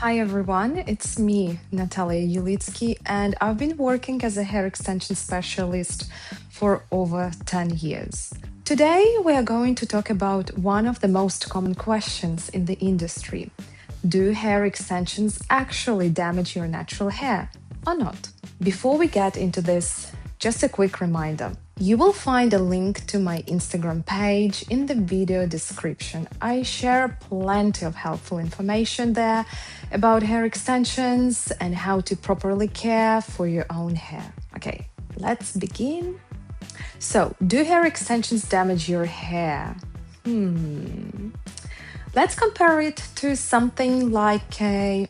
Hi everyone, it's me, Natalia Yulitsky, and I've been working as a hair extension specialist for over 10 years. Today, we are going to talk about one of the most common questions in the industry. Do hair extensions actually damage your natural hair or not? Before we get into this, just a quick reminder. You will find a link to my Instagram page in the video description. I share plenty of helpful information there about hair extensions and how to properly care for your own hair. Okay, let's begin. So, do hair extensions damage your hair? Let's compare it to something like a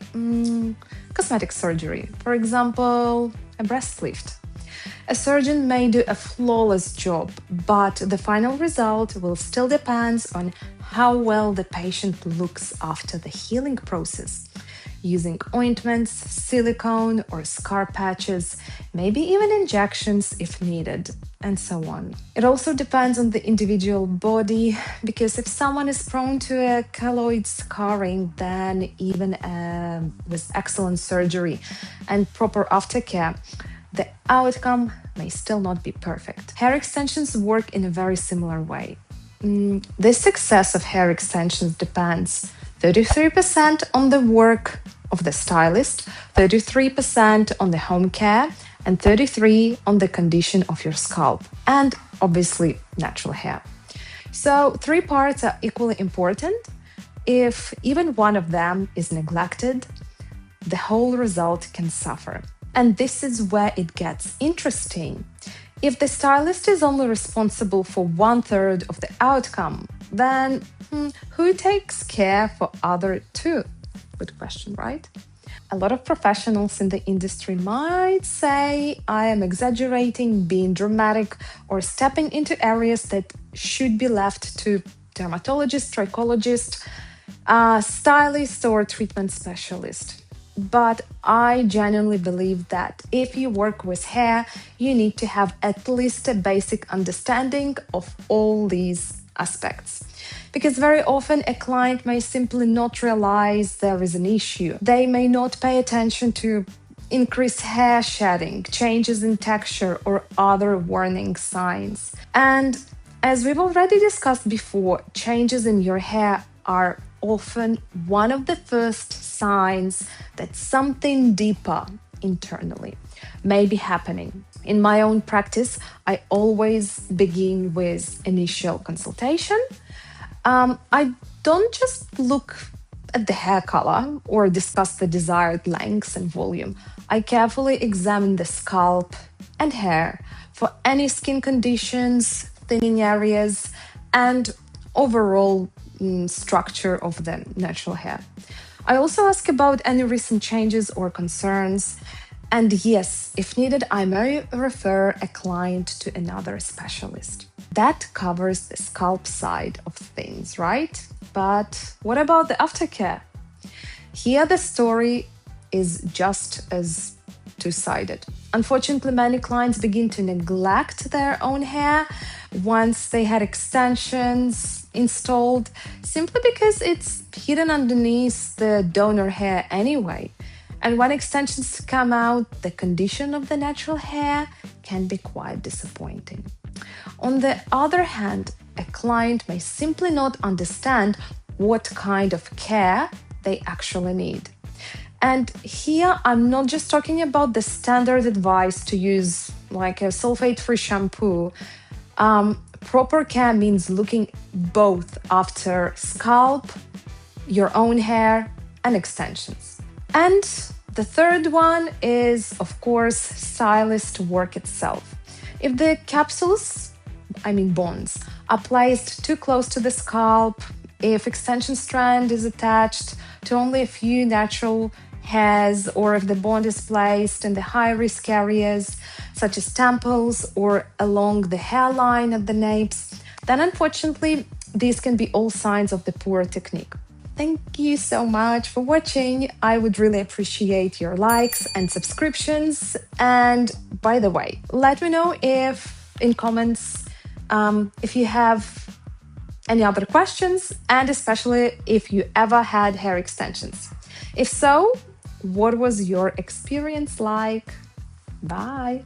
cosmetic surgery. For example, a breast lift. A surgeon may do a flawless job, but the final result will still depend on how well the patient looks after the healing process. Using ointments, silicone, or scar patches, maybe even injections if needed, and so on. It also depends on the individual body, because if someone is prone to a keloid scarring, then even with excellent surgery and proper aftercare, the outcome may still not be perfect. Hair extensions work in a very similar way. The success of hair extensions depends 33% on the work of the stylist, 33% on the home care, and 33% on the condition of your scalp, and obviously natural hair. So, three parts are equally important. If even one of them is neglected, the whole result can suffer. And this is where it gets interesting. If the stylist is only responsible for 1/3 of the outcome, then who takes care for other two? Good question, right? A lot of professionals in the industry might say I am exaggerating, being dramatic, or stepping into areas that should be left to dermatologist, trichologist, stylist, or treatment specialist. But I genuinely believe that if you work with hair, you need to have at least a basic understanding of all these aspects. Because very often a client may simply not realize there is an issue. They may not pay attention to increased hair shedding, changes in texture, or other warning signs. And as we've already discussed before, changes in your hair are often one of the first signs that something deeper internally may be happening. In my own practice, I always begin with initial consultation. I don't just look at the hair color or discuss the desired length and volume. I carefully examine the scalp and hair for any skin conditions, thinning areas, and overall structure of the natural hair. I also ask about any recent changes or concerns. And yes, if needed, I may refer a client to another specialist. That covers the scalp side of things, right? But what about the aftercare? Here, the story is just as two-sided. Unfortunately, many clients begin to neglect their own hair once they had extensions installed, simply because it's hidden underneath the donor hair anyway. And when extensions come out, the condition of the natural hair can be quite disappointing. On the other hand, a client may simply not understand what kind of care they actually need. And here, I'm not just talking about the standard advice to use like a sulfate-free shampoo. Proper care means looking both after scalp, your own hair, and extensions. And the third one is, of course, stylist work itself. If the capsules, bonds, are placed too close to the scalp, if extension strand is attached to only a few natural hairs, or if the bond is placed in the high-risk areas, such as temples or along the hairline at the napes, then unfortunately, these can be all signs of the poor technique. Thank you so much for watching. I would really appreciate your likes and subscriptions. And by the way, let me know in comments if you have any other questions, and especially if you ever had hair extensions. If so, what was your experience like? Bye.